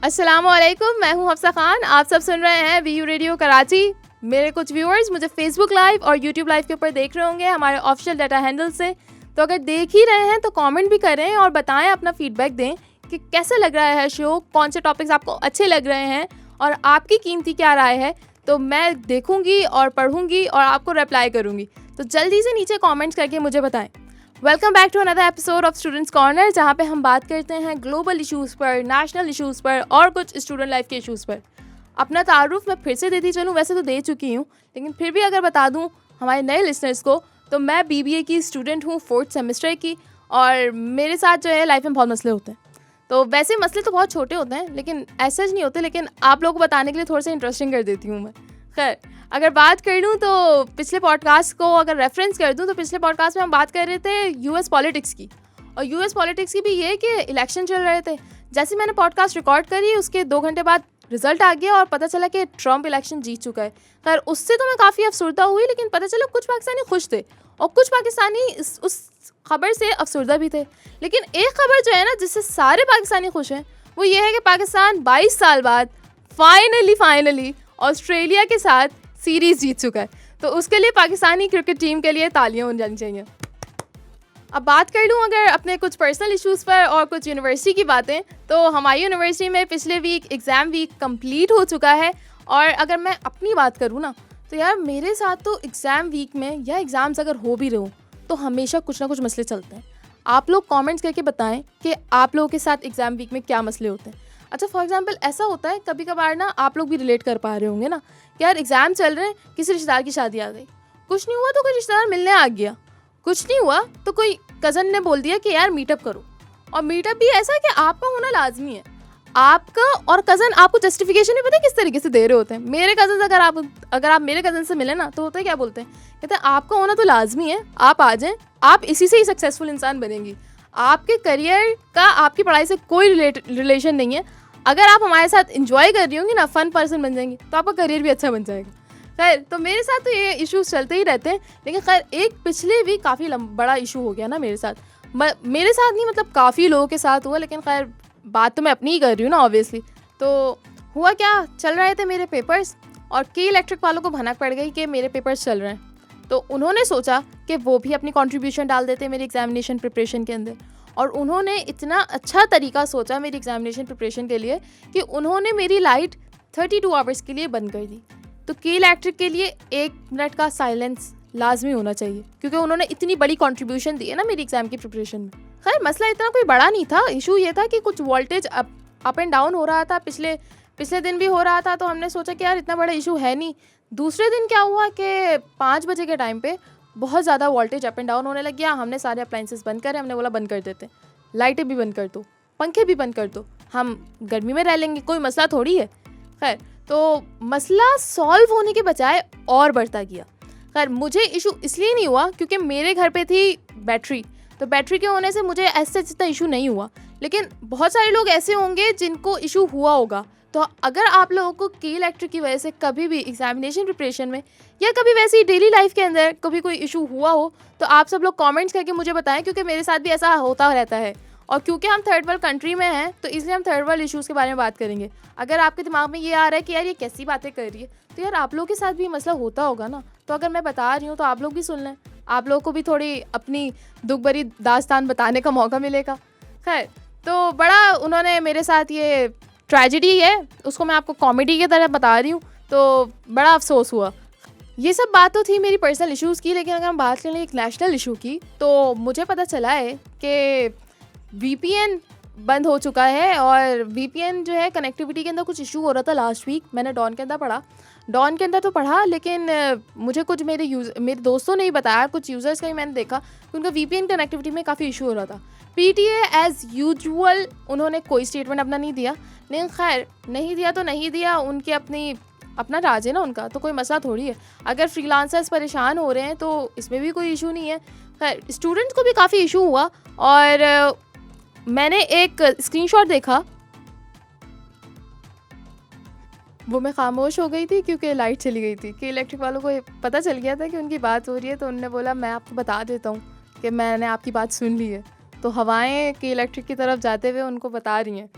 अस्सलामुअलैकुम, मैं हूं हफ्सा खान। आप सब सुन रहे हैं वीयू रेडियो कराची। मेरे कुछ व्यूअर्स मुझे फेसबुक लाइव और यूट्यूब लाइव के ऊपर देख रहे होंगे हमारे ऑफिशियल डाटा हैंडल से। तो अगर देख ही रहे हैं तो कमेंट भी करें और बताएं, अपना फीडबैक दें कि कैसा लग रहा है शो, कौन से टॉपिक्स आपको अच्छे लग रहे हैं और आपकी कीमती क्या राय है। तो मैं देखूंगी और पढ़ूंगी और आपको रिप्लाई करूंगी। तो जल्दी से नीचे कमेंट्स करके मुझे बताएं। Welcome back to another episode of students corner, जहाँ पे हम बात करते हैं ग्लोबल इश्यूज़ पर, नेशनल इश्यूज़ पर और कुछ स्टूडेंट लाइफ के इश्यूज़ पर। अपना तारुफ मैं फिर से देती चलूँ, वैसे तो दे चुकी हूँ, लेकिन फिर भी अगर बता दूँ हमारे नए लिसनर्स को, तो मैं BBA की स्टूडेंट हूँ, 4th सेमेस्टर की। और मेरे साथ जो है लाइफ में बहुत मसले होते हैं। तो वैसे मसले तो बहुत छोटे होते हैं, लेकिन ऐसा नहीं होते, लेकिन आप लोगों को बताने के लिए थोड़ा सा इंटरेस्टिंग कर देती हूँ मैं। खैर, अगर बात कर लूँ तो पिछले पॉडकास्ट को अगर रेफरेंस कर दूँ तो पिछले पॉडकास्ट में हम बात कर रहे थे US पॉलिटिक्स की। और US पॉलिटिक्स की भी ये कि इलेक्शन चल रहे थे। जैसे मैंने पॉडकास्ट रिकॉर्ड करी, उसके 2 घंटे बाद रिजल्ट आ गया और पता चला कि ट्रम्प इलेक्शन जीत चुका है। खैर, उससे तो मैं काफ़ी अफसरदा हुई, लेकिन पता चला कुछ पाकिस्तानी खुश थे और कुछ पाकिस्तानी उस खबर से अफसरदा भी थे। लेकिन एक खबर जो है ना, जिससे सारे पाकिस्तानी खुश हैं, वो ये है कि पाकिस्तान 22 साल बाद फाइनली ऑस्ट्रेलिया के साथ सीरीज़ जीत चुका है। तो उसके लिए पाकिस्तानी क्रिकेट टीम के लिए तालियां हो जानी चाहिए। अब बात कर लूँ अगर अपने कुछ पर्सनल इश्यूज़ पर और कुछ यूनिवर्सिटी की बातें, तो हमारी यूनिवर्सिटी में पिछले वीक एग्ज़ाम वीक कंप्लीट हो चुका है। और अगर मैं अपनी बात करूँ ना, तो यार मेरे साथ तो एग्ज़ाम वीक में या एग्ज़ाम्स अगर हो भी रहूँ तो हमेशा कुछ ना कुछ मसले चलते हैं। आप लोग कमेंट्स करके बताएं कि आप लोगों के साथ एग्ज़ाम वीक में क्या मसले होते हैं। अच्छा, फॉर एग्जांपल ऐसा होता है कभी कभार ना, आप लोग भी रिलेट कर पा रहे होंगे ना कि यार एग्ज़ाम चल रहे हैं, किसी रिश्तेदार की शादी आ गई, कुछ नहीं हुआ तो कोई रिश्तेदार मिलने आ गया, कुछ नहीं हुआ तो कोई कज़न ने बोल दिया कि यार मीटअप करो। और मीटअप भी ऐसा है कि आपका होना लाजमी है। आपका और कज़न आपको जस्टिफिकेशन नहीं पता किस तरीके से दे रहे होते हैं। मेरे कज़न अगर आप मेरे कज़न से मिले ना, तो होता है क्या बोलते हैं, कहते हैं आपका होना तो लाजमी है, आप आ जाएं, आप इसी से ही सक्सेसफुल इंसान बनेंगी। आपके करियर का आपकी पढ़ाई से कोई रिलेशन नहीं है। अगर आप हमारे साथ इंजॉय कर रही होंगी ना, फन पर्सन बन जाएंगी, तो आपका करियर भी अच्छा बन जाएगा। खैर, तो मेरे साथ तो ये इश्यूज चलते ही रहते हैं। लेकिन खैर, एक पिछले भी काफ़ी बड़ा इशू हो गया ना मेरे साथ। मेरे साथ नहीं, मतलब काफ़ी लोगों के साथ हुआ, लेकिन खैर बात तो मैं अपनी ही कर रही हूँ ना ऑब्वियसली। तो हुआ क्या, चल रहे थे मेरे पेपर्स और के इलेक्ट्रिक वालों को भनक पड़ गई कि मेरे पेपर्स चल रहे हैं। तो उन्होंने सोचा कि वो भी अपनी कंट्रीब्यूशन डाल देते मेरी एग्जामिनेशन प्रिपरेशन के अंदर। और उन्होंने इतना अच्छा तरीका सोचा मेरी एग्जामिनेशन प्रिपरेशन के लिए कि उन्होंने मेरी लाइट 32 आवर्स के लिए बंद कर दी। तो के इलेक्ट्रिक के लिए 1 मिनट का साइलेंस लाजमी होना चाहिए, क्योंकि उन्होंने इतनी बड़ी कंट्रीब्यूशन दी है ना मेरी एग्ज़ाम की प्रिपरेशन में। खैर, मसला इतना कोई बड़ा नहीं था। इशू ये था कि कुछ वोल्टेज अप एंड डाउन हो रहा था, पिछले दिन भी हो रहा था। तो हमने सोचा कि यार इतना बड़ा इशू है नहीं। दूसरे दिन क्या हुआ कि 5 बजे के टाइम पे बहुत ज़्यादा वोल्टेज अप एंड डाउन होने लग गया। हमने सारे अप्लाइंसेस बंद करे, हमने बोला बंद कर देते, लाइटें भी बंद कर दो, पंखे भी बंद कर दो, हम गर्मी में रह लेंगे, कोई मसला थोड़ी है। खैर, तो मसला सॉल्व होने के बजाय और बढ़ता गया। खैर, मुझे इशू इसलिए नहीं हुआ क्योंकि मेरे घर पे थी बैटरी, तो बैटरी के होने से मुझे ऐसे इतना इशू नहीं हुआ। लेकिन बहुत सारे लोग ऐसे होंगे जिनको इशू हुआ होगा। तो अगर आप लोगों को के इलेक्ट्रिक की वजह से कभी भी एग्जामिनेशन प्रिपरेशन में या कभी वैसे ही डेली लाइफ के अंदर कभी कोई इशू हुआ हो, तो आप सब लोग कमेंट्स करके मुझे बताएं, क्योंकि मेरे साथ भी ऐसा होता रहता है। और क्योंकि हम थर्ड वर्ल्ड कंट्री में हैं, तो इसलिए हम थर्ड वर्ल्ड इश्यूज़ के बारे में बात करेंगे। अगर आपके दिमाग में ये आ रहा है कि यार ये कैसी बातें कर रही है, तो यार आप लोगों के साथ भी मसला होता होगा ना। तो अगर मैं बता रही हूँ तो आप लोग भी सुन लें, आप लोगों को भी थोड़ी अपनी दुख भरी दास्तान बताने का मौका मिलेगा। खैर, तो बड़ा उन्होंने मेरे साथ ये ट्रेजेडी है, उसको मैं आपको कॉमेडी की तरह बता रही हूँ, तो बड़ा अफसोस हुआ। ये सब बात तो थी मेरी पर्सनल इश्यूज़ की। लेकिन अगर हम बात करें एक नेशनल इशू की, तो मुझे पता चला है कि VPN बंद हो चुका है। और VPN जो है, कनेक्टिविटी के अंदर कुछ इशू हो रहा था लास्ट वीक। मैंने डॉन के अंदर तो पढ़ा, लेकिन मुझे कुछ मेरे दोस्तों ने ही बताया, कुछ यूज़र्स का ही मैंने देखा कि उनका VPN कनेक्टिविटी में काफ़ी इशू हो रहा था। PTA एज़ यूजुअल उन्होंने कोई स्टेटमेंट अपना नहीं दिया, लेकिन खैर नहीं दिया तो नहीं दिया, उनकी अपना राज है ना उनका, तो कोई मसला थोड़ी है। अगर फ्रीलांसर्स परेशान हो रहे हैं तो इसमें भी कोई इशू नहीं है। खैर, स्टूडेंट्स को भी काफ़ी इशू हुआ। और मैंने एक स्क्रीनशॉट देखा, वो मैं खामोश हो गई थी क्योंकि लाइट चली गई थी। कि इलेक्ट्रिक वालों को पता चल गया था कि उनकी बात हो रही है, तो उन्होंने बोला मैं आपको बता देता हूँ कि मैंने आपकी बात सुन ली है। तो हवाएं कि इलेक्ट्रिक की तरफ जाते हुए उनको बता रही हैं।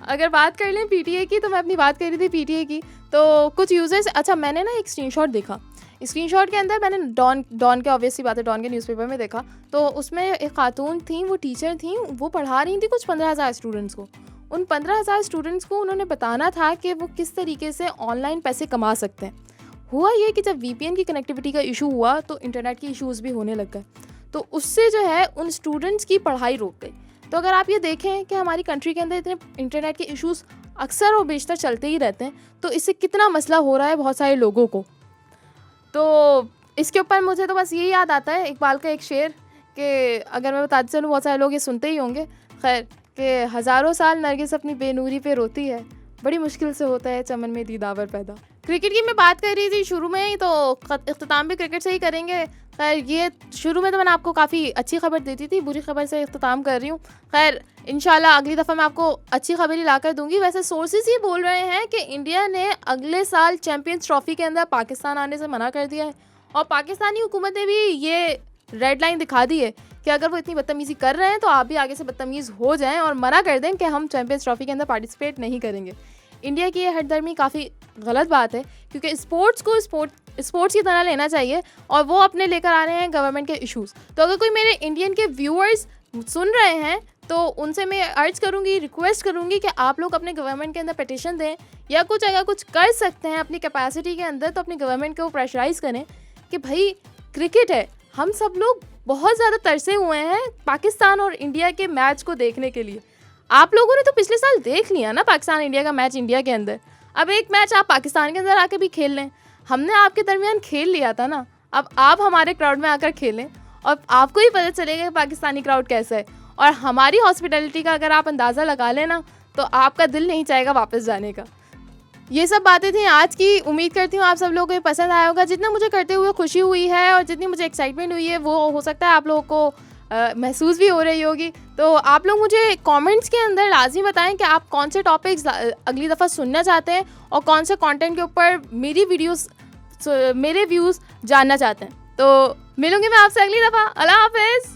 अगर बात कर लें पीटीए की, तो मैं अपनी बात कर रही थी पीटीए की, तो कुछ यूज़र्स, अच्छा मैंने ना एक स्क्रीनशॉट देखा। स्क्रीनशॉट के अंदर मैंने डॉन के, ऑब्वियसली बात है, डॉन के न्यूज़पेपर में देखा, तो उसमें एक खातून थी, वो टीचर थी, वो पढ़ा रही थी कुछ 15,000 स्टूडेंट्स को। उन 15,000 स्टूडेंट्स को उन्होंने बताना था कि वो किस तरीके से ऑनलाइन पैसे कमा सकते हैं। हुआ ये कि जब वीपीएन की कनेक्टिविटी का इशू हुआ तो इंटरनेट के इश्यूज़ भी होने लग गए, तो उससे जो है उन स्टूडेंट्स की पढ़ाई रुक गई। तो अगर आप ये देखें कि हमारी कंट्री के अंदर इतने इंटरनेट के इश्यूज़ अक्सर और बेशतर चलते ही रहते हैं, तो इससे कितना मसला हो रहा है बहुत सारे लोगों को। तो इसके ऊपर मुझे तो बस यही याद आता है इकबाल का एक शेर, कि अगर मैं बताती चलूँ बहुत सारे लोग ये सुनते ही होंगे, खैर, कि हज़ारों साल नरगिस अपनी बेनूरी पे रोती है, बड़ी मुश्किल से होता है चमन में दीदावर पैदा। क्रिकेट की मैं बात कर रही थी शुरू में ही, तो इख्तिताम भी क्रिकेट से ही करेंगे। खैर, ये शुरू में तो मैंने आपको काफ़ी अच्छी खबर देती थी, बुरी खबर से इख्तिताम कर रही हूँ। खैर, इंशाल्लाह अगली दफ़ा मैं आपको अच्छी खबर ही ला कर दूँगी। वैसे सोर्सेज ये बोल रहे हैं कि इंडिया ने अगले साल चैम्पियंस ट्रॉफी के अंदर पाकिस्तान आने से मना कर दिया है, और पाकिस्तानी हुकूमत ने भी ये रेड लाइन दिखा दी है कि अगर वो इतनी बदतमीज़ी कर रहे हैं तो आप भी आगे से बदतमीज़ हो जाएं और मना कर दें कि हम चैम्पियंस ट्रॉफी के अंदर पार्टिसिपेट नहीं करेंगे। इंडिया की ये हटदर्मी काफ़ी गलत बात है, क्योंकि स्पोर्ट्स को स्पोर्ट्स की तरह लेना चाहिए, और वो अपने लेकर आ रहे हैं गवर्नमेंट के इश्यूज़। तो अगर कोई मेरे इंडियन के व्यूअर्स सुन रहे हैं तो उनसे मैं अर्ज करूँगी, रिक्वेस्ट करूँगी कि आप लोग अपने गवर्नमेंट के अंदर पिटिशन दें, या कुछ अगर कुछ कर सकते हैं अपनी कैपेसिटी के अंदर तो अपनी गवर्नमेंट को प्रेशराइज़ करें कि भाई क्रिकेट है, हम सब लोग बहुत ज़्यादा तरसे हुए हैं पाकिस्तान और इंडिया के मैच को देखने के लिए। आप लोगों ने तो पिछले साल देख लिया ना पाकिस्तान इंडिया का मैच इंडिया के अंदर, अब एक मैच आप पाकिस्तान के अंदर आके भी खेल लें। हमने आपके दरमियान खेल लिया था ना, अब आप हमारे क्राउड में आकर खेलें और आपको ही पता चलेगा पाकिस्तानी क्राउड कैसा है। और हमारी हॉस्पिटैलिटी का अगर आप अंदाज़ा लगा लेना तो आपका दिल नहीं चाहेगा वापस जाने का। ये सब बातें थी आज की, उम्मीद करती हूँ आप सब लोगों को ये पसंद आया होगा। जितना मुझे करते हुए खुशी हुई है और जितनी मुझे एक्साइटमेंट हुई है वो हो सकता है आप लोगों को महसूस भी हो रही होगी। तो आप लोग मुझे कमेंट्स के अंदर लाजमी बताएं कि आप कौन से टॉपिक्स अगली दफ़ा सुनना चाहते हैं और कौन से कंटेंट के ऊपर मेरे व्यूज़ जानना चाहते हैं। तो मिलूंगी मैं आपसे अगली दफ़ा। अल्लाह हाफ़िज़।